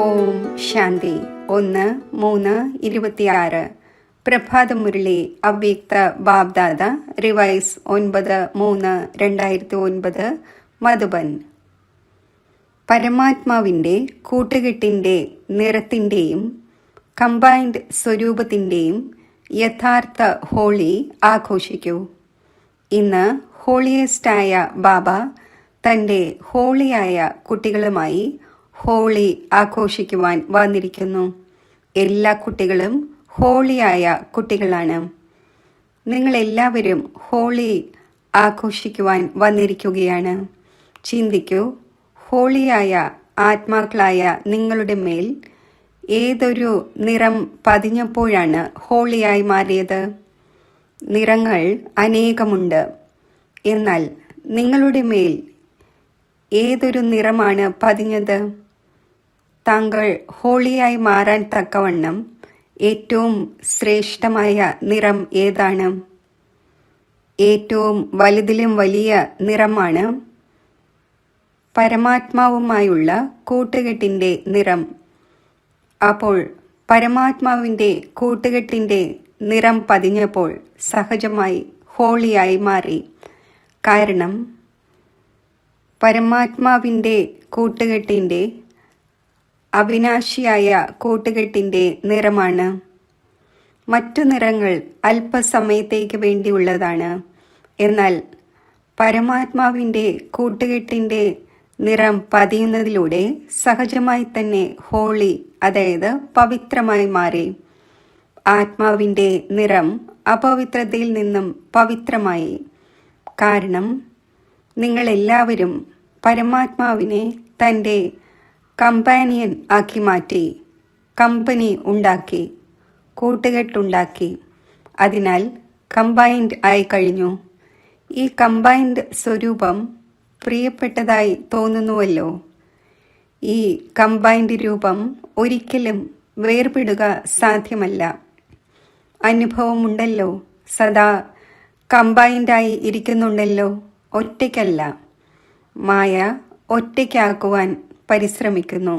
ഓം ശാന്തി. 1-3-26 പ്രഭാതമുരളി അവ്യക്ത BapDada revise 9-3-2009 Madhuban. പരമാത്മാവിൻ്റെ കൂട്ടുകെട്ടിൻ്റെ നിറത്തിൻ്റെയും combined സ്വരൂപത്തിൻ്റെയും യഥാർത്ഥ holy ആഘോഷിക്കൂ. ഇന്ന് ഹോളിയസ്റ്റായ ബാബ തൻ്റെ ഹോളിയായ കുട്ടികളുമായി ഹോളി ആഘോഷിക്കുവാൻ വന്നിരിക്കുന്നു. എല്ലാ കുട്ടികളും ഹോളിയായ കുട്ടികളാണ്. നിങ്ങളെല്ലാവരും ഹോളി ആഘോഷിക്കുവാൻ വന്നിരിക്കുകയാണ്. ചിന്തിക്കൂ, ഹോളിയായ ആത്മാക്കളായ നിങ്ങളുടെ മേൽ ഏതൊരു നിറം പതിഞ്ഞപ്പോഴാണ് ഹോളിയായി മാറിയത്? നിറങ്ങൾ അനേകമുണ്ട്. എന്നാൽ നിങ്ങളുടെ മേൽ ഏതൊരു നിറമാണ് പതിഞ്ഞത്? താങ്കൾ ഹോളിയായി മാറാൻ തക്കവണ്ണം ഏറ്റവും ശ്രേഷ്ഠമായ നിറം ഏതാണ്? ഏറ്റവും വലുതിലും വലിയ നിറമാണ് പരമാത്മാവുമായുള്ള കൂട്ടുകെട്ടിൻ്റെ നിറം. അപ്പോൾ പരമാത്മാവിൻ്റെ കൂട്ടുകെട്ടിൻ്റെ നിറം പതിഞ്ഞപ്പോൾ സഹജമായി ഹോളിയായി മാറി. കാരണം പരമാത്മാവിൻ്റെ കൂട്ടുകെട്ടിൻ്റെ അവിനാശിയായ കൂട്ടുകെട്ടിൻ്റെ നിറമാണ്. മറ്റു നിറങ്ങൾ അല്പസമയത്തേക്ക് വേണ്ടിയുള്ളതാണ്. എന്നാൽ പരമാത്മാവിൻ്റെ കൂട്ടുകെട്ടിൻ്റെ നിറം പതിയുന്നതിലൂടെ സഹജമായി തന്നെ ഹോളി, അതായത് പവിത്രമായി മാറി. ആത്മാവിൻ്റെ നിറം അപവിത്രതയിൽ നിന്നും പവിത്രമായി. കാരണം നിങ്ങളെല്ലാവരും പരമാത്മാവിനെ തൻ്റെ കമ്പാനിയൻ ആക്കി മാറ്റി, കമ്പനി ഉണ്ടാക്കി, കൂട്ടുകെട്ടുണ്ടാക്കി. അതിനാൽ കമ്പൈൻഡ് ആയി കഴിഞ്ഞു. ഈ കമ്പൈൻഡ് സ്വരൂപം പ്രിയപ്പെട്ടതായി തോന്നുന്നുവല്ലോ. ഈ കമ്പൈൻഡ് രൂപം ഒരിക്കലും വേർപെടുക സാധ്യമല്ല. അനുഭവമുണ്ടല്ലോ, സദാ കമ്പൈൻഡായി ഇരിക്കുന്നുണ്ടല്ലോ, ഒറ്റയ്ക്കല്ല. മായ ഒറ്റയ്ക്കാക്കുവാൻ പരിശ്രമിക്കുന്നു.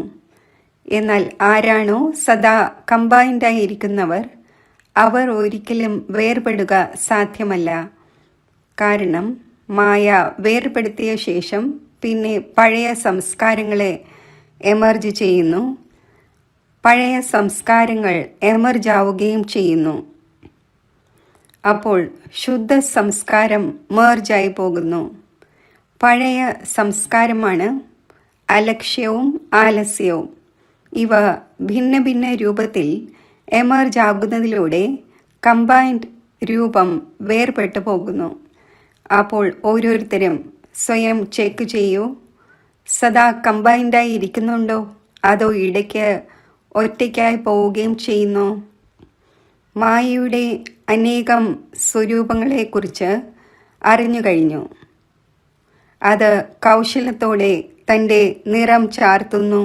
എന്നാൽ ആരാണോ സദാ കമ്പൈൻഡായി ഇരിക്കുന്നവർ, അവർ ഒരിക്കലും വേർപെടുക സാധ്യമല്ല. കാരണം മായ വേർപെടുത്തിയ ശേഷം പിന്നെ പഴയ സംസ്കാരങ്ങളെ എമർജ് ചെയ്യുന്നു. പഴയ സംസ്കാരങ്ങൾ എമർജ് ആവുകയും ചെയ്യുന്നു. അപ്പോൾ ശുദ്ധ സംസ്കാരം മേർജായി പോകുന്നു. പഴയ സംസ്കാരമാണ് അലക്ഷ്യവും ആലസ്യവും. ഇവ ഭിന്ന ഭിന്ന രൂപത്തിൽ എമർജ് ആകുന്നതിലൂടെ കമ്പൈൻഡ് രൂപം വേർപെട്ടു പോകുന്നു. അപ്പോൾ ഓരോരുത്തരും സ്വയം ചെക്ക് ചെയ്യൂ. സദാ കമ്പൈൻഡായി ഇരിക്കുന്നുണ്ടോ, അതോ ഇടയ്ക്ക് ഒറ്റയ്ക്കായി പോവുകയും ചെയ്യുന്നു? മായയുടെ അനേകം സ്വരൂപങ്ങളെക്കുറിച്ച് അറിഞ്ഞു കഴിഞ്ഞു. അത് കൗശലത്തോടെ തൻ്റെ നിറം ചാർത്തുന്നു.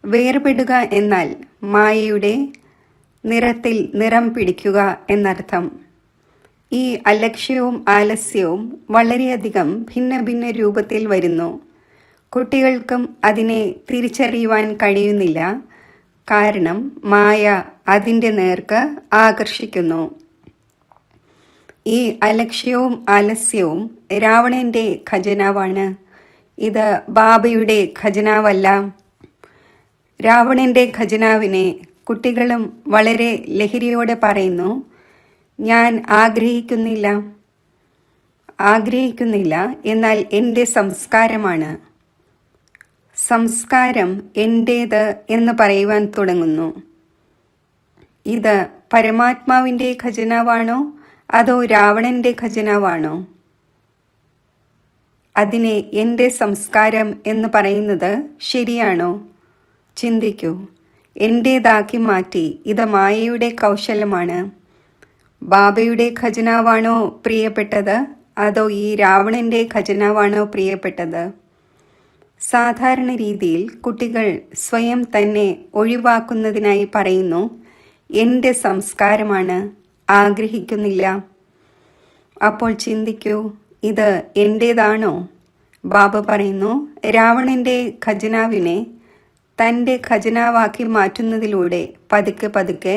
വേർപെടുക എന്നാൽ മായയുടെ നിറത്തിൽ നിറം പിടിക്കുക എന്നർത്ഥം. ഈ അലക്ഷ്യവും ആലസ്യവും വളരെയധികം ഭിന്ന ഭിന്ന രൂപത്തിൽ വരുന്നു. കുട്ടികൾക്കും അതിനെ തിരിച്ചറിയുവാൻ കഴിയുന്നില്ല. കാരണം മായ അതിൻ്റെ നേർക്ക് ആകർഷിക്കുന്നു. ഈ അലക്ഷ്യവും ആലസ്യവും രാവണൻ്റെ ഖജനാവാണ്. ഇത് ബാബയുടെ ഖജനാവല്ല. രാവണൻ്റെ ഖജനാവിനെ കുട്ടികളും വളരെ ലഹരിയോടെ പറയുന്നു, ഞാൻ ആഗ്രഹിക്കുന്നില്ല, എന്നാൽ എൻ്റെ സംസ്കാരമാണ്. സംസ്കാരം എൻ്റേത് എന്ന് പറയുവാൻ തുടങ്ങുന്നു. ഇത് പരമാത്മാവിൻ്റെ ഖജനാവാണോ അതോ രാവണൻ്റെ ഖജനാവാണോ? അതിനെ എൻ്റെ സംസ്കാരം എന്ന് പറയുന്നത് ശരിയാണോ? ചിന്തിക്കൂ. എൻ്റേതാക്കി മാറ്റി. ഇത് മായയുടെ കൗശലമാണ്. ബാബയുടെ ഖജനാവാണോ പ്രിയപ്പെട്ടത്, അതോ ഈ രാവണൻ്റെ ഖജനാവാണോ പ്രിയപ്പെട്ടത്? സാധാരണ രീതിയിൽ കുട്ടികൾ സ്വയം തന്നെ ഒഴിവാക്കുന്നതിനായി പറയുന്നു, എൻ്റെ സംസ്കാരമാണ്, ആഗ്രഹിക്കുന്നില്ല. അപ്പോൾ ചിന്തിക്കൂ, ഇത് എൻ്റേതാണോ? ബാബ പറയുന്നു, രാവണൻ്റെ ഖജനാവിനെ തൻ്റെ ഖജനാവാക്കി മാറ്റുന്നതിലൂടെ പതുക്കെ പതുക്കെ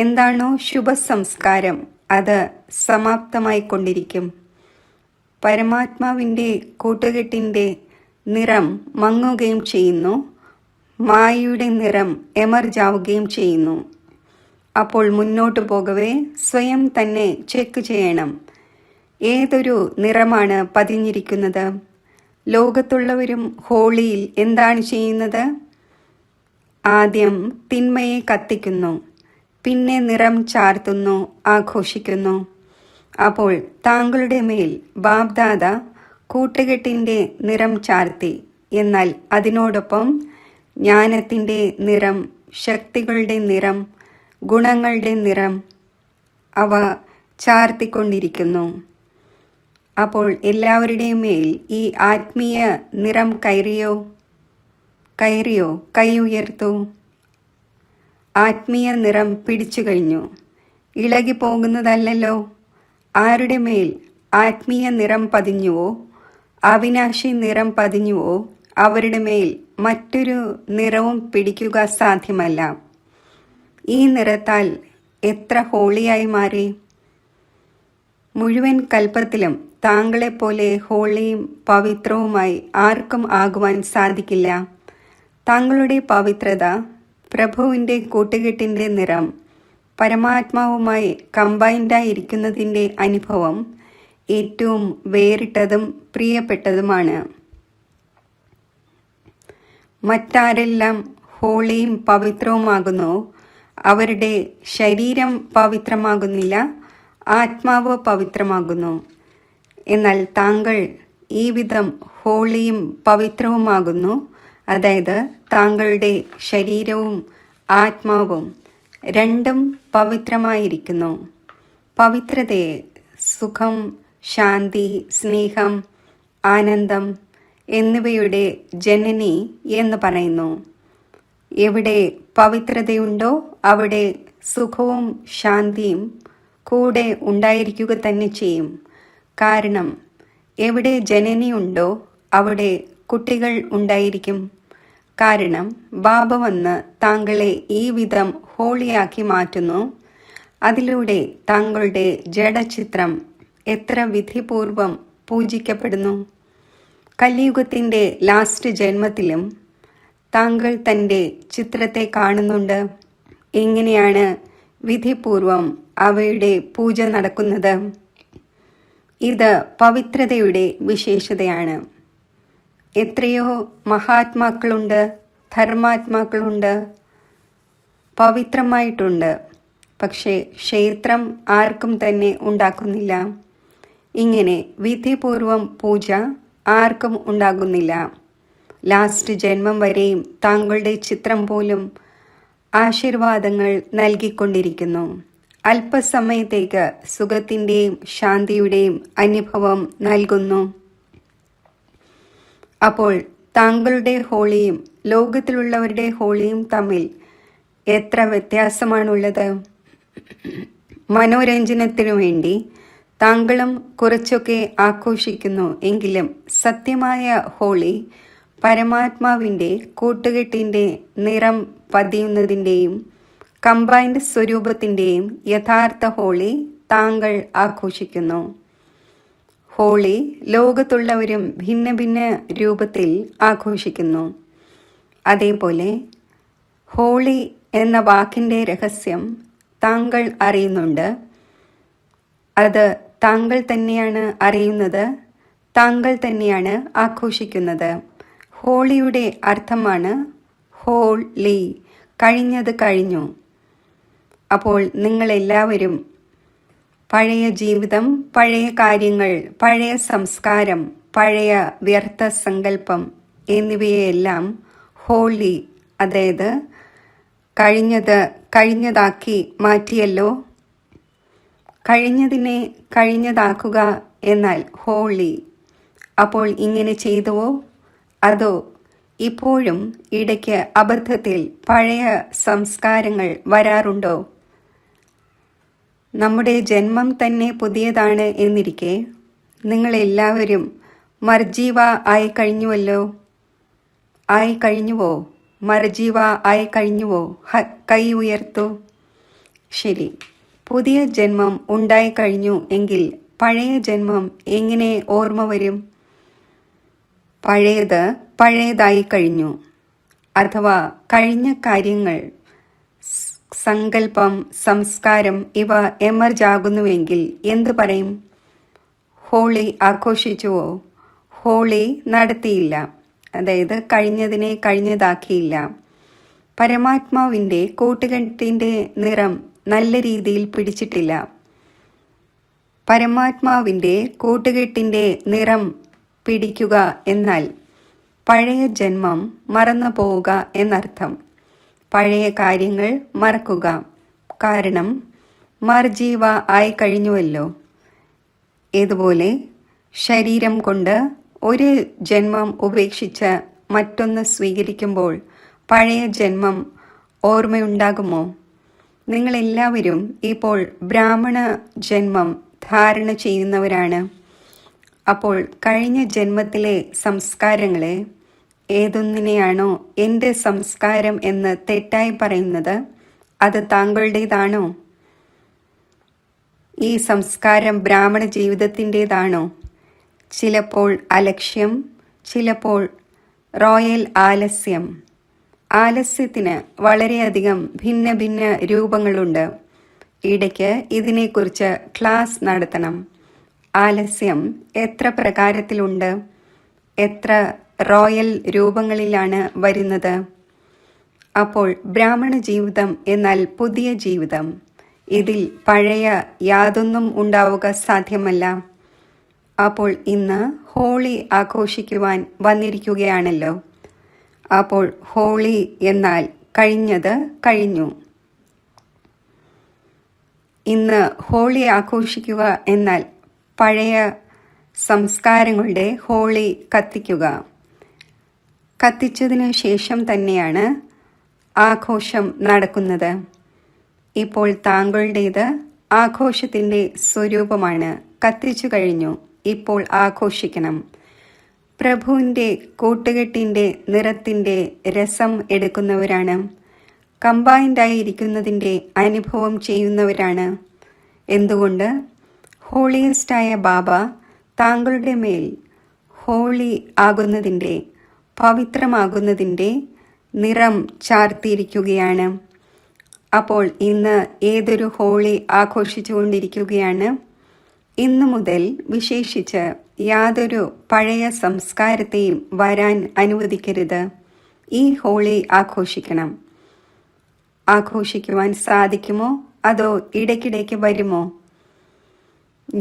എന്താണോ ശുഭസംസ്കാരം അത് സമാപ്തമായിക്കൊണ്ടിരിക്കും. പരമാത്മാവിൻ്റെ കൂട്ടുകെട്ടിൻ്റെ നിറം മങ്ങുകയും ചെയ്യുന്നു, മായയുടെ നിറം എമർജാവുകയും ചെയ്യുന്നു. അപ്പോൾ മുന്നോട്ടു പോകവേ സ്വയം തന്നെ ചെക്ക് ചെയ്യണം, ഏതൊരു നിറമാണ് പതിഞ്ഞിരിക്കുന്നത്. ലോകത്തുള്ളവരും ഹോളിയിൽ എന്താണ് ചെയ്യുന്നത്? ആദ്യം തിന്മയെ കത്തിക്കുന്നു, പിന്നെ നിറം ചാർത്തുന്നു, ആഘോഷിക്കുന്നു. അപ്പോൾ താങ്കളുടെ മേൽ ബാബ്ദാദ കൂട്ടുകെട്ടിൻ്റെ നിറം ചാർത്തി. എന്നാൽ അതിനോടൊപ്പം ജ്ഞാനത്തിൻ്റെ നിറം, ശക്തികളുടെ നിറം, ഗുണങ്ങളുടെ നിറം അവ ചാർത്തിക്കൊണ്ടിരിക്കുന്നു. അപ്പോൾ എല്ലാവരുടെയും മേൽ ഈ ആത്മീയ നിറം കയറിയോ? കൈ ഉയർത്തു. ആത്മീയ നിറം പിടിച്ചു കഴിഞ്ഞു. ഇളകി പോകുന്നതല്ലല്ലോ. ആരുടെ മേൽ ആത്മീയ നിറം പതിഞ്ഞുവോ, അവിനാശി നിറം പതിഞ്ഞുവോ, അവരുടെ മേൽ മറ്റൊരു നിറവും പിടിക്കുക സാധ്യമല്ല. ഈ നിറത്താൽ എത്ര ഹോളിയായി മാറി. മുഴുവൻ കൽപ്പത്തിലും താങ്കളെപ്പോലെ ഹോളിയും പവിത്രവുമായി ആർക്കും ആകുവാൻ സാധിക്കില്ല. താങ്കളുടെ പവിത്രത, പ്രഭുവിൻ്റെ കൂട്ടുകെട്ടിൻ്റെ നിറം, പരമാത്മാവുമായി കമ്പൈൻഡായിരിക്കുന്നതിൻ്റെ അനുഭവം ഏറ്റവും വേറിട്ടതും പ്രിയപ്പെട്ടതുമാണ്. മറ്റാരെല്ലാം ഹോളിയും പവിത്രവുമാകുന്നു, അവരുടെ ശരീരം പവിത്രമാകുന്നില്ല, ആത്മാവ് പവിത്രമാകുന്നു. എന്നാൽ താങ്കൾ ഈ വിധം ഹോളിയും പവിത്രവുമാകുന്നു. അതായത് താങ്കളുടെ ശരീരവും ആത്മാവും രണ്ടും പവിത്രമായിരിക്കുന്നു. പവിത്രതയെ സുഖം, ശാന്തി, സ്നേഹം, ആനന്ദം എന്നിവയുടെ ജനനി എന്ന് പറയുന്നു. എവിടെ പവിത്രതയുണ്ടോ അവിടെ സുഖവും ശാന്തിയും കൂടെ ഉണ്ടായിരിക്കുക തന്നെ ചെയ്യും. കാരണം എവിടെ ജനനിയുണ്ടോ അവിടെ കുട്ടികൾ ഉണ്ടായിരിക്കും. കാരണം ബാബ വന്ന് താങ്കളെ ഈ വിധം ഹോളിയാക്കി മാറ്റുന്നു. അതിലൂടെ താങ്കളുടെ ജഡചിത്രം എത്ര വിധിപൂർവം പൂജിക്കപ്പെടുന്നു. കലിയുഗത്തിൻ്റെ ലാസ്റ്റ് ജന്മത്തിലും താങ്കൾ തൻ്റെ ചിത്രത്തെ കാണുന്നുണ്ട്. എങ്ങനെയാണ് വിധിപൂർവം അവയുടെ പൂജ നടക്കുന്നത്? ഇത് പവിത്രതയുടെ വിശേഷതയാണ്. എത്രയോ മഹാത്മാക്കളുണ്ട്, ധർമാത്മാക്കളുണ്ട്, പവിത്രമായിട്ടുണ്ട്. പക്ഷേ ക്ഷേത്രം ആർക്കും തന്നെ ഉണ്ടാക്കുന്നില്ല. ഇങ്ങനെ വിധിപൂർവം പൂജ ആർക്കും ഉണ്ടാകുന്നില്ല. ലാസ്റ്റ് ജന്മം വരെയും താങ്കളുടെ ചിത്രം പോലും ആശീർവാദങ്ങൾ നൽകിക്കൊണ്ടിരിക്കുന്നു. അല്പസമയത്തേക്ക് സുഖത്തിൻ്റെയും ശാന്തിയുടെയും അനുഭവം നൽകുന്നു. അപ്പോൾ താങ്കളുടെ ഹോളിയും ലോകത്തിലുള്ളവരുടെ ഹോളിയും തമ്മിൽ എത്ര വ്യത്യാസമാണുള്ളത്. മനോരഞ്ജനത്തിനു വേണ്ടി താങ്കളും കുറച്ചൊക്കെ ആഘോഷിക്കുന്നു. എങ്കിലും സത്യമായ ഹോളി പരമാത്മാവിൻ്റെ കൂട്ടുകെട്ടിൻ്റെ നിറം പതിയുന്നതിൻ്റെയും കമ്പൈൻഡ് സ്വരൂപത്തിൻ്റെയും യഥാർത്ഥ ഹോളി താങ്കൾ ആഘോഷിക്കുന്നു. ഹോളി ലോകത്തുള്ളവരും ഭിന്ന ഭിന്ന രൂപത്തിൽ ആഘോഷിക്കുന്നു. അതേപോലെ ഹോളി എന്ന വാക്കിൻ്റെ രഹസ്യം താങ്കൾ അറിയുന്നുണ്ട്. അത് താങ്കൾ തന്നെയാണ് അറിയുന്നത്, താങ്കൾ തന്നെയാണ് ആഘോഷിക്കുന്നത്. ഹോളിയുടെ അർത്ഥമാണ് ഹോളി, കഴിഞ്ഞത് കഴിഞ്ഞു. അപ്പോൾ നിങ്ങളെല്ലാവരും പഴയ ജീവിതം, പഴയ കാര്യങ്ങൾ, പഴയ സംസ്കാരം, പഴയ വ്യർത്ഥ സങ്കല്പം എന്നിവയെല്ലാം ഹോളി, അതായത് കഴിഞ്ഞതാക്കി മാറ്റിയല്ലോ. കഴിഞ്ഞതിനെ കഴിഞ്ഞതാക്കുക എന്നാൽ ഹോളി. അപ്പോൾ ഇങ്ങനെ ചെയ്തുവോ? അതോ ഇപ്പോഴും ഇടയ്ക്ക് അബദ്ധത്തിൽ പഴയ സംസ്കാരങ്ങൾ വരാറുണ്ടോ? നമ്മുടെ ജന്മം തന്നെ പുതിയതാണ് എന്നിരിക്കെ നിങ്ങളെല്ലാവരും മർജീവ ആയി കഴിഞ്ഞുവോ? മർജീവ ആയി കഴിഞ്ഞുവോ? കൈ ഉയർത്തു. ശരി. പുതിയ ജന്മം ഉണ്ടായിക്കഴിഞ്ഞു എങ്കിൽ പഴയ ജന്മം എങ്ങനെ ഓർമ്മ വരും? പഴയതായി കഴിഞ്ഞു. അഥവാ കഴിഞ്ഞ കാര്യങ്ങൾ, സങ്കല്പം, സംസ്കാരം ഇവ എമർജ് ആകുന്നുവെങ്കിൽ എന്തു പറയും? ഹോളി ആഘോഷിച്ചുവോ? ഹോളി നടത്തിയില്ല. അതായത് കഴിഞ്ഞതിനെ കഴിഞ്ഞതാക്കിയില്ല. പരമാത്മാവിൻ്റെ കൂട്ടുകെട്ടിൻ്റെ നിറം നല്ല രീതിയിൽ പിടിച്ചിട്ടില്ല. പരമാത്മാവിൻ്റെ കൂട്ടുകെട്ടിൻ്റെ നിറം പിടിക്കുക എന്നാൽ പഴയ ജന്മം മറന്നു പോവുക എന്നർത്ഥം. പഴയ കാര്യങ്ങൾ മറക്കുക. കാരണം മർജീവ ആയി കഴിഞ്ഞുവല്ലോ. ഇതുപോലെ ശരീരം കൊണ്ട് ഒരു ജന്മം ഉപേക്ഷിച്ച് മറ്റൊന്ന് സ്വീകരിക്കുമ്പോൾ പഴയ ജന്മം ഓർമ്മയുണ്ടാകുമോ? നിങ്ങളെല്ലാവരും ഇപ്പോൾ ബ്രാഹ്മണ ജന്മം ധാരണ ചെയ്യുന്നവരാണ്. അപ്പോൾ കഴിഞ്ഞ ജന്മത്തിലെ സംസ്കാരങ്ങളെ, ഏതൊന്നിനെയാണോ എൻ്റെ സംസ്കാരം എന്ന് തെറ്റായി പറയുന്നത്, അത് താങ്കളുടേതാണോ? ഈ സംസ്കാരം ബ്രാഹ്മണ ജീവിതത്തിൻ്റെതാണോ? ചിലപ്പോൾ അലക്ഷ്യം, ചിലപ്പോൾ റോയൽ ആലസ്യം. ആലസ്യത്തിന് വളരെയധികം ഭിന്ന ഭിന്ന രൂപങ്ങളുണ്ട്. ഇടയ്ക്ക് ഇതിനെക്കുറിച്ച് ക്ലാസ് നടത്തണം. ആലസ്യം എത്ര പ്രകാരത്തിലുണ്ട്? എത്ര റോയൽ രൂപങ്ങളിലാണ് വരുന്നത്? അപ്പോൾ ബ്രാഹ്മണ ജീവിതം എന്നാൽ പുതിയ ജീവിതം. ഇതിൽ പഴയ യാതൊന്നും ഉണ്ടാവുക സാധ്യമല്ല. അപ്പോൾ ഇന്ന് ഹോളി ആഘോഷിക്കുവാൻ വന്നിരിക്കുകയാണല്ലോ. അപ്പോൾ ഹോളി എന്നാൽ കഴിഞ്ഞത് കഴിഞ്ഞു. ഇന്ന് ഹോളി ആഘോഷിക്കുക എന്നാൽ പഴയ സംസ്കാരങ്ങളുടെ ഹോളി കത്തിക്കുക. കത്തിച്ചതിനു ശേഷം തന്നെയാണ് ആഘോഷം നടക്കുന്നത്. ഇപ്പോൾ താങ്കളുടേത് ആഘോഷത്തിൻ്റെ സ്വരൂപമാണ്. കത്തിച്ചു കഴിഞ്ഞു. ഇപ്പോൾ ആഘോഷിക്കണം. പ്രഭുവിൻ്റെ കൂട്ടുകെട്ടിൻ്റെ നിറത്തിൻ്റെ രസം എടുക്കുന്നവരാണ്. കമ്പൈൻഡായിരിക്കുന്നതിൻ്റെ അനുഭവം ചെയ്യുന്നവരാണ്. എന്തുകൊണ്ട്? ഹോളിയസ്റ്റായ ബാബ താങ്കളുടെ മേൽ ഹോളി ആകുന്നതിൻ്റെ, പവിത്രമാകുന്നതിൻ്റെ നിറം ചാർത്തിയിരിക്കുകയാണ്. അപ്പോൾ ഇന്ന് ഏതൊരു ഹോളി ആഘോഷിച്ചുകൊണ്ടിരിക്കുകയാണ്. ഇന്നു മുതൽ വിശേഷിച്ച് യാതൊരു പഴയ സംസ്കാരത്തെയും വരാൻ അനുവദിക്കരുത്. ഈ ഹോളി ആഘോഷിക്കണം. ആഘോഷിക്കുവാൻ സാധിക്കുമോ? അതോ ഇടയ്ക്കിടയ്ക്ക് വരുമോ?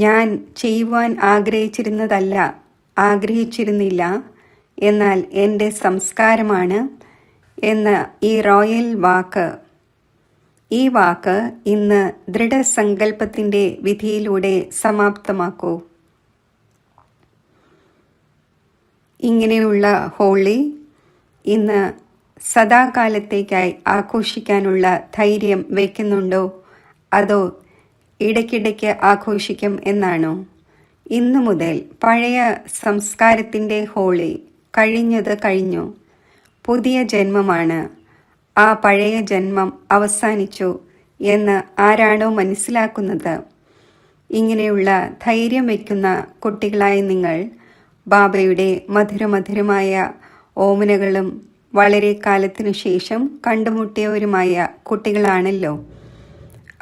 ഞാൻ ചെയ്യുവാൻ ആഗ്രഹിച്ചിരുന്നില്ല, എന്നാൽ എൻ്റെ സംസ്കാരമാണ് എന്ന ഈ റോയൽ വാക്ക്, ഈ വാക്ക് ഇന്ന് ദൃഢസങ്കല്പത്തിൻ്റെ വിധിയിലൂടെ സമാപ്തമാക്കൂ. ഇങ്ങനെയുള്ള ഹോളി ഇന്ന് സദാകാലത്തേക്കായി ആഘോഷിക്കാനുള്ള ധൈര്യം വയ്ക്കുന്നുണ്ടോ? അതോ ഇടയ്ക്കിടയ്ക്ക് ആഘോഷിക്കും എന്നാണോ? ഇന്നു മുതൽ പഴയ സംസ്കാരത്തിൻ്റെ ഹോളി കഴിഞ്ഞത് കഴിഞ്ഞു. പുതിയ ജന്മമാണ്. ആ പഴയ ജന്മം അവസാനിച്ചു എന്ന് ആരാണോ മനസ്സിലാക്കുന്നത്, ഇങ്ങനെയുള്ള ധൈര്യം വയ്ക്കുന്ന കുട്ടികളായ നിങ്ങൾ ബാബയുടെ മധുരമധുരമായ ഓമനകളും വളരെ കാലത്തിനു ശേഷം കണ്ടുമുട്ടിയവരുമായ കുട്ടികളാണല്ലോ.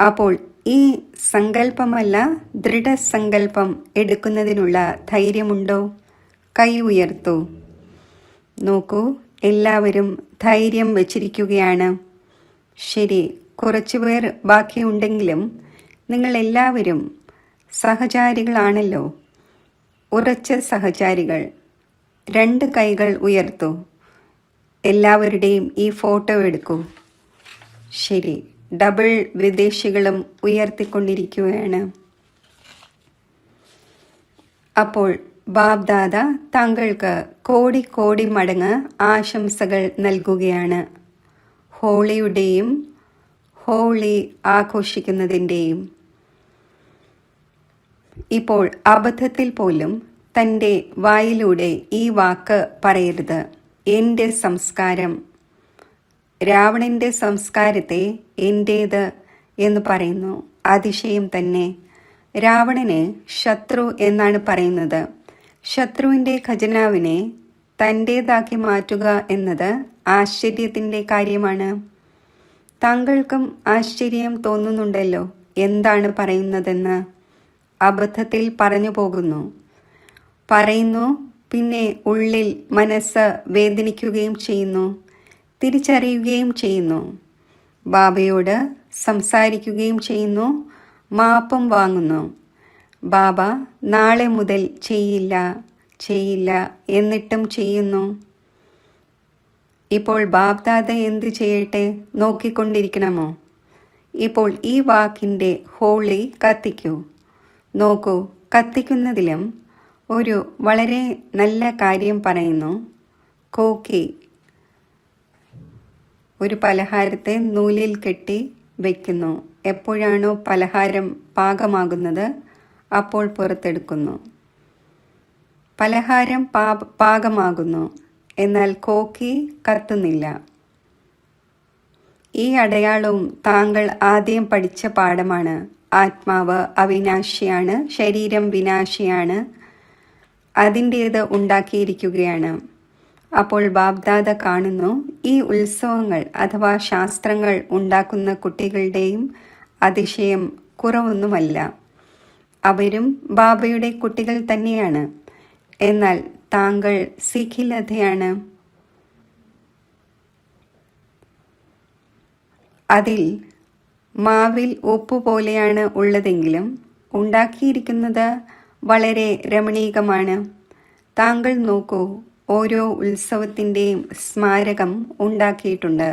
അപ്പോൾ ഈ സങ്കല്പമല്ല, ദൃഢസങ്കല്പം എടുക്കുന്നതിനുള്ള ധൈര്യമുണ്ടോ? കൈ ഉയർത്തൂ. നോക്കൂ, എല്ലാവരും ധൈര്യം വച്ചിരിക്കുകയാണ്. ശരി, കുറച്ചുപേർ ബാക്കിയുണ്ടെങ്കിലും നിങ്ങളെല്ലാവരും സഹചാരികളാണല്ലോ. ഉറച്ച സഹചാരികൾ. 2 കൈകൾ ഉയർത്തൂ. എല്ലാവരുടെയും ഈ ഫോട്ടോ എടുക്കൂ. ശരി, ഡബിൾ വിദേശികളും ഉയർത്തിക്കൊണ്ടിരിക്കുകയാണ്. അപ്പോൾ ബാബ്ദാദ താങ്കൾക്ക് കോടി കോടി മടങ്ങ് ആശംസകൾ നൽകുകയാണ്. ഹോളിയുടെയും ഹോളി ആഘോഷിക്കുന്നതിൻ്റെയും. ഇപ്പോൾ അബദ്ധത്തിൽ പോലും തൻ്റെ വായിലൂടെ ഈ വാക്ക് പറയരുത്. എൻ്റെ സംസ്കാരം, രാവണൻ്റെ സംസ്കാരത്തെ എൻ്റേത് എന്ന് പറയുന്നു. അതിശയം തന്നെ. രാവണന് ശത്രു എന്നാണ് പറയുന്നത്. ശത്രുവിൻ്റെ ഖജനാവിനെ തൻ്റേതാക്കി മാറ്റുക എന്നത് ആശ്ചര്യത്തിൻ്റെ കാര്യമാണ്. താങ്കൾക്കും ആശ്ചര്യം തോന്നുന്നുണ്ടല്ലോ എന്താണ് പറയുന്നതെന്ന്. അബദ്ധത്തിൽ പറഞ്ഞു പോകുന്നു, പറയുന്നു, പിന്നെ ഉള്ളിൽ മനസ്സ് വേദനിക്കുകയും ചെയ്യുന്നു, തിരിച്ചറിയുകയും ചെയ്യുന്നു, ബാബയോട് സംസാരിക്കുകയും ചെയ്യുന്നു, മാപ്പും വാങ്ങുന്നു. ബാബ നാളെ മുതൽ ചെയ്യില്ല ചെയ്യില്ല എന്നിട്ടും ചെയ്യുന്നു. ഇപ്പോൾ ബാബ്ദാദ എന്ത് ചെയ്യട്ടെ? നോക്കിക്കൊണ്ടിരിക്കണമോ? ഇപ്പോൾ ഈ വാക്കിൻ്റെ ഹോളി കത്തിക്കൂ. നോക്കൂ, കത്തിക്കുന്നതിലും ഒരു വളരെ നല്ല കാര്യം പറയുന്നു. കോക്കി, ഒരു പലഹാരത്തെ നൂലിൽ കെട്ടി വയ്ക്കുന്നു. എപ്പോഴാണോ പലഹാരം പാകമാകുന്നത് അപ്പോൾ പുറത്തെടുക്കുന്നു. പലഹാരം പാകമാകുന്നു, എന്നാൽ കോക്കി കത്തുന്നില്ല. ഈ അടയാളവും താങ്കൾ ആദ്യം പഠിച്ച പാഠമാണ്. ആത്മാവ് അവിനാശിയാണ്, ശരീരം വിനാശിയാണ്, അതിൻ്റേത് ഉണ്ടാക്കിയിരിക്കുകയാണ്. അപ്പോൾ ബാബ്ദാദ കാണുന്നു, ഈ ഉത്സവങ്ങൾ അഥവാ ശാസ്ത്രങ്ങൾ ഉണ്ടാക്കുന്ന കുട്ടികളുടെയും അതിശയം കുറവൊന്നുമല്ല. അവരും ബാബയുടെ കുട്ടികൾ തന്നെയാണ്. എന്നാൽ താങ്കൾ സിഖിലതയാണ്. അതിൽ മാവിൽ ഉപ്പ് പോലെയാണ് ഉള്ളതെങ്കിലും ഉണ്ടാക്കിയിരിക്കുന്നത് വളരെ രമണീകമാണ്. താങ്കൾ നോക്കൂ, ഓരോ ഉത്സവത്തിൻ്റെയും സ്മാരകം ഉണ്ടാക്കിയിട്ടുണ്ട്.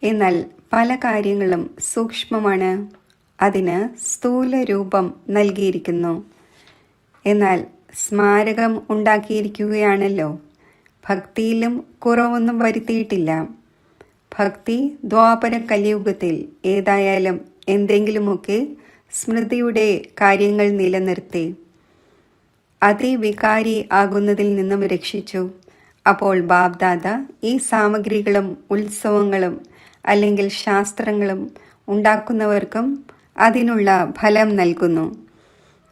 എന്നാൽ പല കാര്യങ്ങളും സൂക്ഷ്മമാണ്. അതിന് സ്ഥൂല രൂപം നൽകിയിരിക്കുന്നു. എന്നാൽ സ്മാരകം ഉണ്ടാക്കിയിരിക്കുകയാണല്ലോ. ഭക്തിയിലും കുറവൊന്നും വരുത്തിയിട്ടില്ല. ഭക്തി ദ്വാപര കലിയുഗത്തിൽ ഏതായാലും എന്തെങ്കിലുമൊക്കെ സ്മൃതിയുടെ കാര്യങ്ങൾ നിലനിർത്തി അതിവികാരി ആകുന്നതിൽ നിന്നും രക്ഷിച്ചു. അപ്പോൾ ബാബ്ദാദ ഈ സാമഗ്രികളും ഉത്സവങ്ങളും അല്ലെങ്കിൽ ശാസ്ത്രങ്ങളും ഉണ്ടാക്കുന്നവർക്കും അതിനുള്ള ഫലം നൽകുന്നു.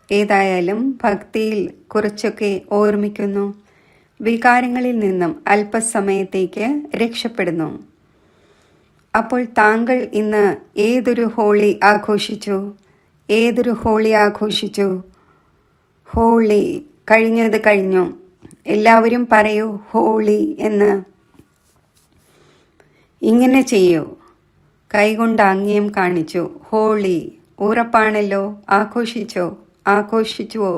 ഏതായാലും ഭക്തിയിൽ കുറച്ചൊക്കെ ഓർമ്മിക്കുന്നു, വികാരങ്ങളിൽ നിന്നും അല്പസമയത്തേക്ക് രക്ഷപ്പെടുന്നു. അപ്പോൾ താങ്കൾ ഇന്ന് ഏതൊരു ഹോളി ആഘോഷിച്ചു? ഏതൊരു ഹോളി ആഘോഷിച്ചു? ഹോളി കഴിഞ്ഞത് കഴിഞ്ഞു. എല്ലാവരും പറയൂ ഹോളി എന്ന്. ഇങ്ങനെ ചെയ്യൂ. കൈകൊണ്ട് ആംഗ്യം കാണിച്ചു. ഹോളി ഉറപ്പാണല്ലോ. ആഘോഷിച്ചോ? ആഘോഷിച്ചുവോ?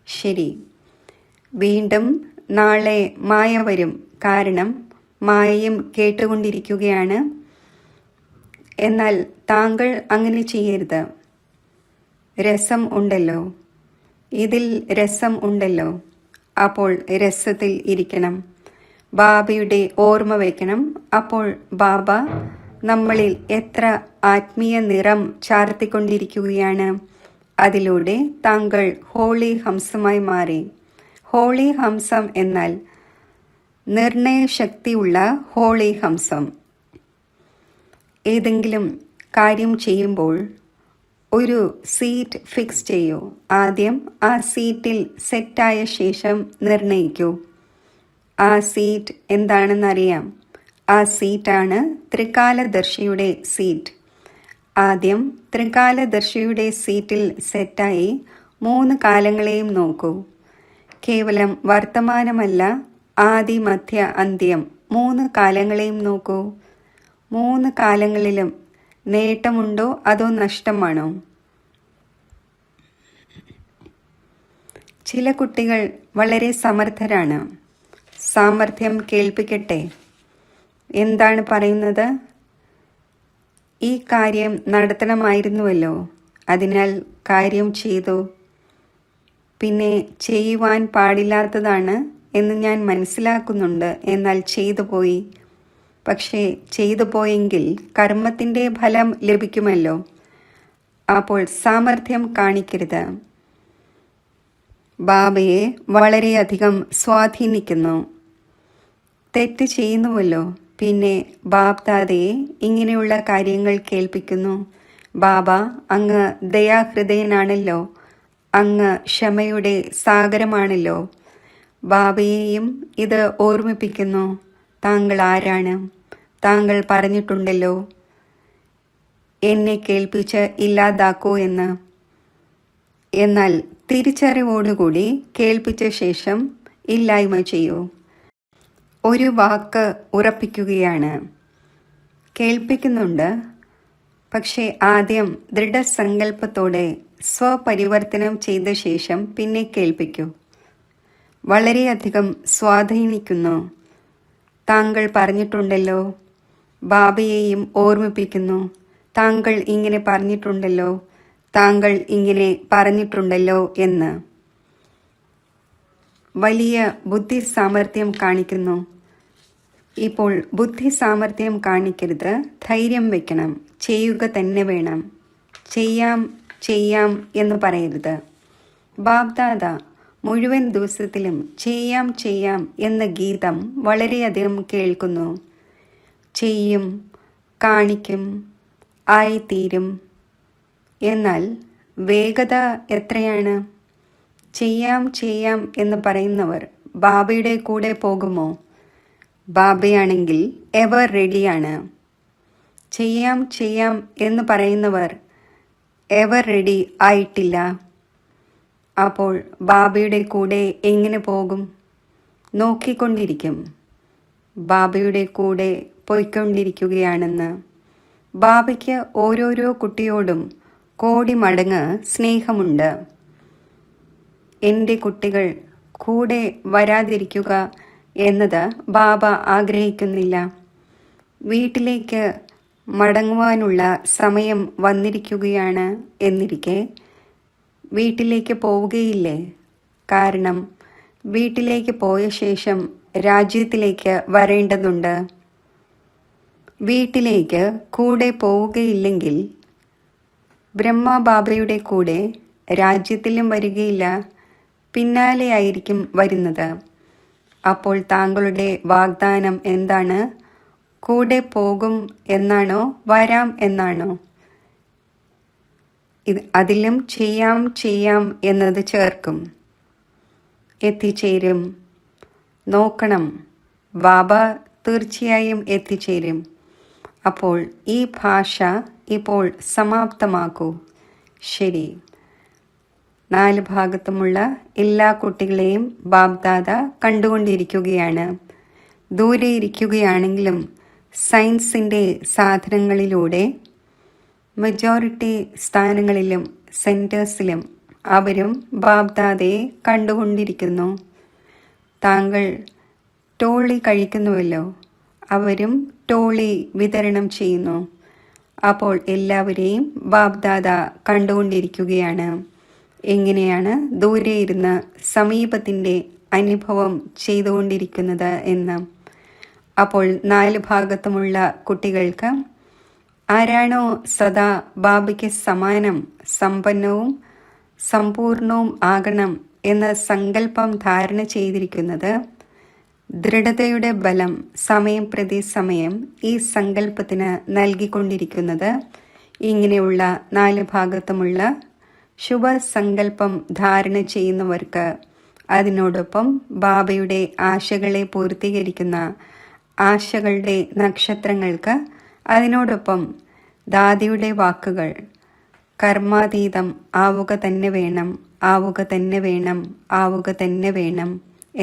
ശരി. വീണ്ടും നാളെ മായ വരും. കാരണം മായയും കേട്ടുകൊണ്ടിരിക്കുകയാണ്. എന്നാൽ താങ്കൾ അങ്ങനെ ചെയ്യരുത്. രസം ഉണ്ടല്ലോ, ഇതിൽ രസം ഉണ്ടല്ലോ. അപ്പോൾ രസത്തിൽ ഇരിക്കണം. ബാബയുടെ ഓർമ്മ വയ്ക്കണം. അപ്പോൾ ബാബ നമ്മളിൽ എത്ര ആത്മീയ നിറം ചാർത്തിക്കൊണ്ടിരിക്കുകയാണ്. അതിലൂടെ താങ്കൾ ഹോളി ഹംസമായി മാറി. ഹോളി ഹംസം എന്നാൽ നിർണയശക്തിയുള്ള ഹോളി ഹംസം. ഏതെങ്കിലും കാര്യം ചെയ്യുമ്പോൾ ഒരു സീറ്റ് ഫിക്സ് ചെയ്യൂ. ആദ്യം ആ സീറ്റിൽ സെറ്റായ ശേഷം നിർണയിക്കൂ. ആ സീറ്റ് എന്താണെന്നറിയാം. ആ സീറ്റാണ് ത്രികാലദർശിയുടെ സീറ്റ്. ആദ്യം ത്രികാലദർശിയുടെ സീറ്റിൽ സെറ്റായി 3 കാലങ്ങളെയും നോക്കൂ. കേവലം വർത്തമാനമല്ല, ആദി മധ്യ അന്ത്യം 3 കാലങ്ങളെയും നോക്കൂ. 3 കാലങ്ങളിലും നേട്ടമുണ്ടോ അതോ നഷ്ടമാണോ? ചില കുട്ടികൾ വളരെ സമർത്ഥരാണ്. സാമർഥ്യം കേൾപ്പിക്കട്ടെ. എന്താണ് പറയുന്നത്? ഈ കാര്യം നടത്തണമായിരുന്നുവല്ലോ, അതിനാൽ കാര്യം ചെയ്തു. പിന്നെ ചെയ്യുവാൻ പാടില്ലാത്തതാണ് എന്ന് ഞാൻ മനസ്സിലാക്കുന്നുണ്ട്, എന്നാൽ ചെയ്തു പോയി. പക്ഷേ ചെയ്തു പോയെങ്കിൽ കർമ്മത്തിൻ്റെ ഫലം ലഭിക്കുമല്ലോ. അപ്പോൾ സാമർഥ്യം കാണിക്കരുത്. ബാബയെ വളരെയധികം സ്വാധീനിക്കുന്നു. തെറ്റ് ചെയ്യുന്നുവല്ലോ, പിന്നെ ബാബ്ദാദയെ ഇങ്ങനെയുള്ള കാര്യങ്ങൾ കേൾപ്പിക്കുന്നു. ബാബ, അങ്ങ് ദയാഹൃദയനാണല്ലോ, അങ്ങ് ക്ഷമയുടെ സാഗരമാണല്ലോ. ബാബയെയും ഇത് ഓർമ്മിപ്പിക്കുന്നു. താങ്കൾ ആരാണ്? താങ്കൾ പറഞ്ഞിട്ടുണ്ടല്ലോ, എന്നെ കേൾപ്പിച്ച് ഇല്ലാതാക്കൂ എന്ന്. എന്നാൽ തിരിച്ചറിവോടുകൂടി കേൾപ്പിച്ച ശേഷം ഇല്ലായ്മ ചെയ്യൂ. ഒരു വാക്ക് ഉറപ്പിക്കുകയാണ്. കേൾപ്പിക്കുന്നുണ്ട്, പക്ഷേ ആദ്യം ദൃഢസങ്കല്പത്തോടെ സ്വപരിവർത്തനം ചെയ്ത ശേഷം പിന്നെ കേൾപ്പിക്കൂ. വളരെയധികം സ്വാധീനിക്കുന്നു. താങ്കൾ പറഞ്ഞിട്ടുണ്ടല്ലോ, ബാബയെയും ഓർമ്മിപ്പിക്കുന്നു. താങ്കൾ ഇങ്ങനെ പറഞ്ഞിട്ടുണ്ടല്ലോ, താങ്കൾ ഇങ്ങനെ പറഞ്ഞിട്ടുണ്ടല്ലോ എന്ന്. വലിയ ബുദ്ധി സാമർഥ്യം കാണിക്കുന്നു. ഇപ്പോൾ ബുദ്ധി സാമർഥ്യം കാണിക്കരുത്, ധൈര്യം വെക്കണം. ചെയ്യുക തന്നെ വേണം. ചെയ്യാം ചെയ്യാം എന്ന് പറയരുത്. ബാബ്ദാദ മുഴുവൻ ദിവസത്തിലും ചെയ്യാം ചെയ്യാം എന്ന ഗീതം വളരെയധികം കേൾക്കുന്നു. ചെയ്യും, കാണിക്കും, ആയിത്തീരും. എന്നാൽ വേഗത എത്രയാണ്? ചെയ്യാം ചെയ്യാം എന്ന് പറയുന്നവർ ബാബയുടെ കൂടെ പോകുമോ? ബാബയാണെങ്കിൽ എവർ റെഡിയാണ്. ചെയ്യാം ചെയ്യാം എന്ന് പറയുന്നവർ എവർ റെഡി ആയിട്ടില്ല. അപ്പോൾ ബാബയുടെ കൂടെ എങ്ങനെ പോകും? നോക്കിക്കൊണ്ടിരിക്കും. ബാബയുടെ കൂടെ പോയിക്കൊണ്ടിരിക്കുകയാണെന്ന്. ബാബയ്ക്ക് ഓരോരോ കുട്ടിയോടും കോടി മടങ്ങ് സ്നേഹമുണ്ട്. എൻ്റെ കുട്ടികൾ കൂടെ വരാതിരിക്കുക എന്നത് ബാബ ആഗ്രഹിക്കുന്നില്ല. വീട്ടിലേക്ക് മടങ്ങുവാനുള്ള സമയം വന്നിരിക്കുകയാണ് എന്നിരിക്കെ വീട്ടിലേക്ക് പോവുകയില്ലേ? കാരണം വീട്ടിലേക്ക് പോയ ശേഷം രാജ്യത്തിലേക്ക് വരേണ്ടതുണ്ട്. വീട്ടിലേക്ക് കൂടെ പോവുകയില്ലെങ്കിൽ ബ്രഹ്മബാബയുടെ കൂടെ രാജ്യത്തിലും വരികയില്ല, പിന്നാലെയായിരിക്കും വരുന്നത്. അപ്പോൾ താങ്കളുടെ വാഗ്ദാനം എന്താണ്? കൂടെ പോകും എന്നാണോ, വരാം എന്നാണോ? അതിലും ചെയ്യാം ചെയ്യാം എന്നത് ചേർക്കും. എത്തിച്ചേരും. നോക്കണം, ബാബ തീർച്ചയായും എത്തിച്ചേരും. അപ്പോൾ ഈ ഭാഷ ഇപ്പോൾ സമാപ്തമാക്കൂ. ശരി. 4 ഭാഗത്തുമുള്ള എല്ലാ കുട്ടികളെയും ബാബ്ദാദ കണ്ടുകൊണ്ടിരിക്കുകയാണ്. ദൂരെ ഇരിക്കുകയാണെങ്കിലും സയൻസിൻ്റെ സാധനങ്ങളിലൂടെ മെജോറിറ്റി സ്ഥാനങ്ങളിലും സെൻറ്റേഴ്സിലും അവരും ബാബ്ദാദയെ കണ്ടുകൊണ്ടിരിക്കുന്നു. താങ്കൾ ടോളി കഴിക്കുന്നുവല്ലോ, അവരും ടോളി വിതരണം ചെയ്യുന്നു. അപ്പോൾ എല്ലാവരെയും ബാബ്ദാദ കണ്ടുകൊണ്ടിരിക്കുകയാണ്. എങ്ങനെയാണ് ദൂരെ ഇരുന്ന് സമീപത്തിൻ്റെ അനുഭവം ചെയ്തുകൊണ്ടിരിക്കുന്നത് എന്ന്. അപ്പോൾ 4 ഭാഗത്തുമുള്ള കുട്ടികൾക്ക് ആരാണോ സദാ ബാബയ്ക്ക് സമാനം, സമ്പന്നവും സമ്പൂർണവും ആകണം എന്ന സങ്കല്പം ധാരണ ചെയ്തിരിക്കുന്നത്, ദൃഢതയുടെ ബലം സമയം പ്രതി സമയം ഈ സങ്കല്പത്തിന് നൽകിക്കൊണ്ടിരിക്കുന്നത്, ഇങ്ങനെയുള്ള 4 ഭാഗത്തുമുള്ള ശുഭസങ്കല്പം ധാരണ ചെയ്യുന്നവർക്ക്, അതിനോടൊപ്പം ബാബയുടെ ആശകളെ പൂർത്തീകരിക്കുന്ന ആശകളുടെ നക്ഷത്രങ്ങൾക്ക്, അതിനോടൊപ്പം ദാദിയുടെ വാക്കുകൾ കർമാതീതം ആവുക തന്നെ വേണം, ആവുക തന്നെ വേണം, ആവുക തന്നെ വേണം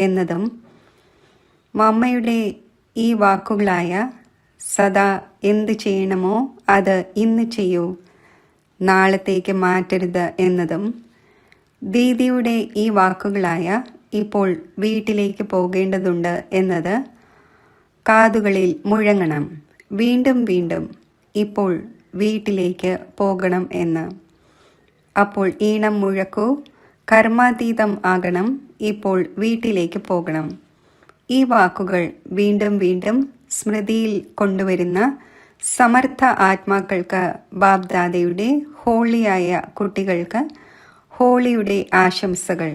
എന്നതും, മമ്മയുടെ ഈ വാക്കുകളായ സദാ എന്ത് ചെയ്യണമോ അത് ഇന്ന് ചെയ്യൂ, നാളത്തേക്ക് മാറ്റരുത് എന്നതും, ദീദിയുടെ ഈ വാക്കുകളായ ഇപ്പോൾ വീട്ടിലേക്ക് പോകേണ്ടതുണ്ട് എന്നത് കാതുകളിൽ മുഴങ്ങണം. വീണ്ടും വീണ്ടും ഇപ്പോൾ വീട്ടിലേക്ക് പോകണം എന്ന്. അപ്പോൾ ഈണം മുഴക്കൂ, കർമാതീതം ആകണം, ഇപ്പോൾ വീട്ടിലേക്ക് പോകണം. ഈ വാക്കുകൾ വീണ്ടും വീണ്ടും സ്മൃതിയിൽ കൊണ്ടുവരുന്ന സമർത്ഥ ആത്മാക്കൾക്ക്, ബാബ്ദാദയുടെ ഹോളിയായ കുട്ടികൾക്ക് ഹോളിയുടെ ആശംസകൾ.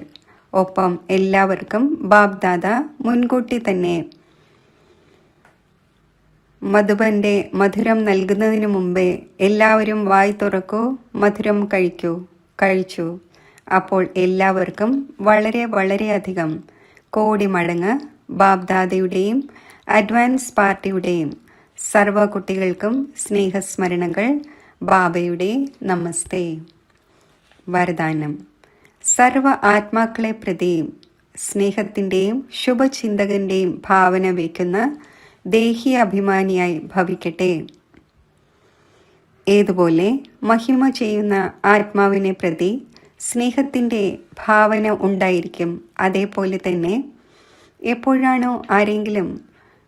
ഒപ്പം എല്ലാവർക്കും ബാബ്ദാദ മുൻകൂട്ടി തന്നെ മധുബന്റെ മധുരം നൽകുന്നതിന് മുമ്പേ എല്ലാവരും വായി തുറക്കൂ, മധുരം കഴിച്ചു. അപ്പോൾ എല്ലാവർക്കും വളരെ വളരെയധികം കോടി മടങ്ങ് ബാബ്ദാദയുടെയും അഡ്വാൻസ് പാർട്ടിയുടെയും സർവ്വ കുട്ടികൾക്കും സ്നേഹസ്മരണകൾ. ബാബയുടെ നമസ്തേ. വരദാനം: സർവ ആത്മാക്കളെ പ്രതിയും സ്നേഹത്തിൻ്റെയും ശുഭചിന്തകൻ്റെയും ഭാവന വയ്ക്കുന്ന ദേഹി അഭിമാനിയായി ഭവിക്കട്ടെ. ഏതുപോലെ മഹിമ ചെയ്യുന്ന ആത്മാവിനെ പ്രതി സ്നേഹത്തിൻ്റെ ഭാവന ഉണ്ടായിരിക്കും, അതേപോലെ തന്നെ എപ്പോഴാണോ ആരെങ്കിലും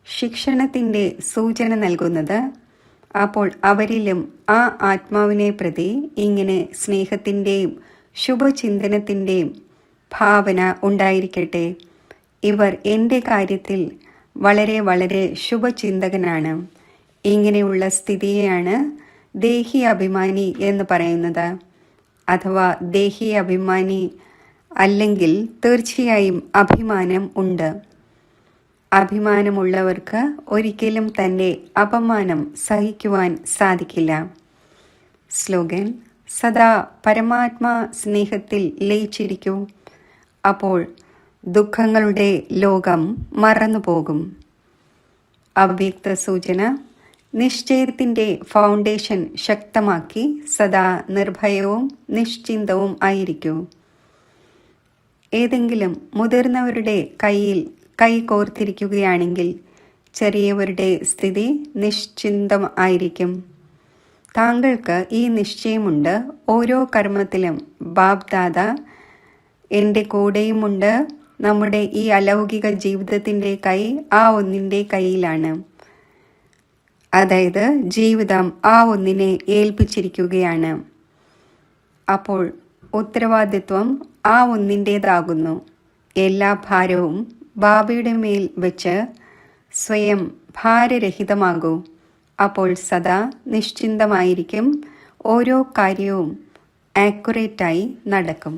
ശിക്ഷണത്തിൻ്റെ സൂചന നൽകുന്നത്, അപ്പോൾ അവരിലും ആ ആത്മാവിനെ പ്രതി ഇങ്ങനെ സ്നേഹത്തിൻ്റെയും ശുഭചിന്തനത്തിൻ്റെയും ഭാവന ഉണ്ടായിരിക്കട്ടെ. ഇവർ എൻ്റെ കാര്യത്തിൽ വളരെ വളരെ ശുഭചിന്തകനാണ്. ഇങ്ങനെയുള്ള സ്ഥിതിയെയാണ് ദേഹി അഭിമാനി എന്ന് പറയുന്നത്. അഥവാ ദേഹി അഭിമാനി അല്ലെങ്കിൽ തീർച്ചയായും അഭിമാനം ഉണ്ട്. അഭിമാനമുള്ളവർക്ക് ഒരിക്കലും തൻ്റെ അപമാനം സഹിക്കുവാൻ സാധിക്കില്ല. സ്ലോഗൻ: സദാ പരമാത്മാ സ്നേഹത്തിൽ ലയിച്ചിരിക്കൂ, അപ്പോൾ ദുഃഖങ്ങളുടെ ലോകം മറന്നുപോകും. അവ്യക്ത സൂചന: നിശ്ചയത്തിൻ്റെ ഫൗണ്ടേഷൻ ശക്തമാക്കി സദാ നിർഭയവും നിശ്ചിന്തവും ആയിരിക്കൂ. ഏതെങ്കിലും മുതിർന്നവരുടെ കൈ കോർത്തിരിക്കുകയാണെങ്കിൽ ചെറിയവരുടെ സ്ഥിതി നിശ്ചിന്തം ആയിരിക്കും. താങ്കൾക്ക് ഈ നിശ്ചയമുണ്ട്, ഓരോ കർമ്മത്തിലും ബാബ്ദാദ എൻ്റെ കൂടെയുമുണ്ട്. നമ്മുടെ ഈ അലൗകിക ജീവിതത്തിൻ്റെ കൈ ആ ഒന്നിൻ്റെ കയ്യിലാണ്. അതായത് ജീവിതം ആ ഒന്നിനെ ഏൽപ്പിച്ചിരിക്കുകയാണ്. അപ്പോൾ ഉത്തരവാദിത്വം ആ ഒന്നിൻ്റേതാകുന്നു. എല്ലാ ഭാരവും ബാബയുടെ മേൽ വെച്ച് സ്വയം ഭാരരഹിതമാകൂ. അപ്പോൾ സദാ നിശ്ചിന്തമായിരിക്കും. ഓരോ കാര്യവും ആക്യുറേറ്റായി നടക്കും.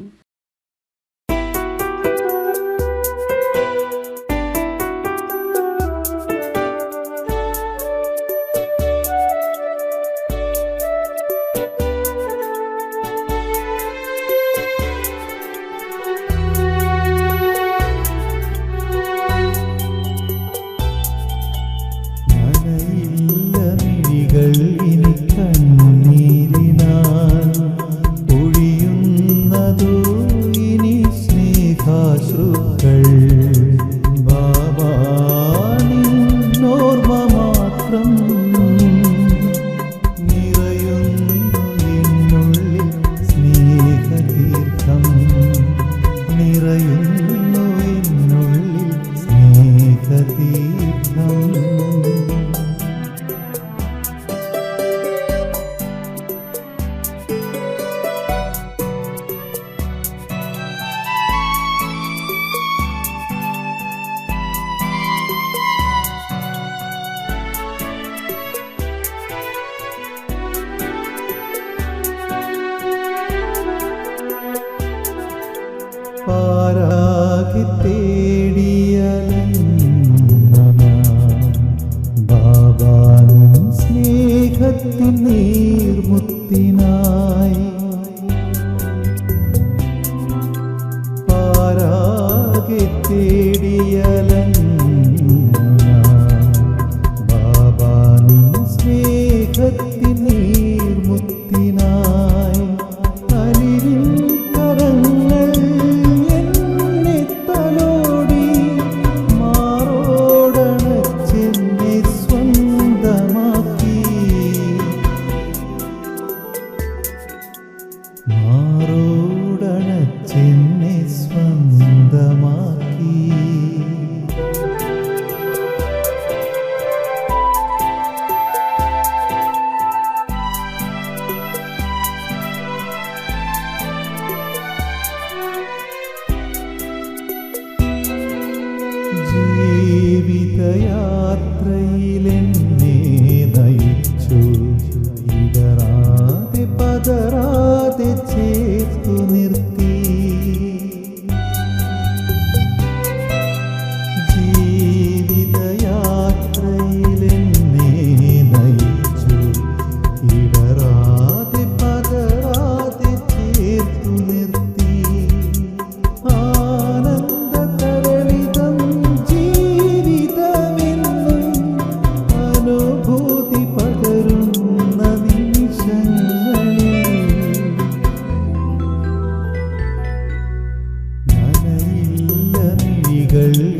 പാരാകി ബാബാ നിൻ സ്നേഹത്തിൻ നീർമുത്തിനായി പാരാകി ബാബാ നിൻ സ്നേഹത്തിൻ നീർമുത്തിനായി അലിരിൻ കരങ്ങൾ മാറോടണച്ചെന്നെ സ്വന്തമാക്കി ജീവിതയാത്രയിലെന്നെ നയിച്ചു ഇടറാതെ പതറാതെ ചേർത്തു നിർത്തി വഴികൾ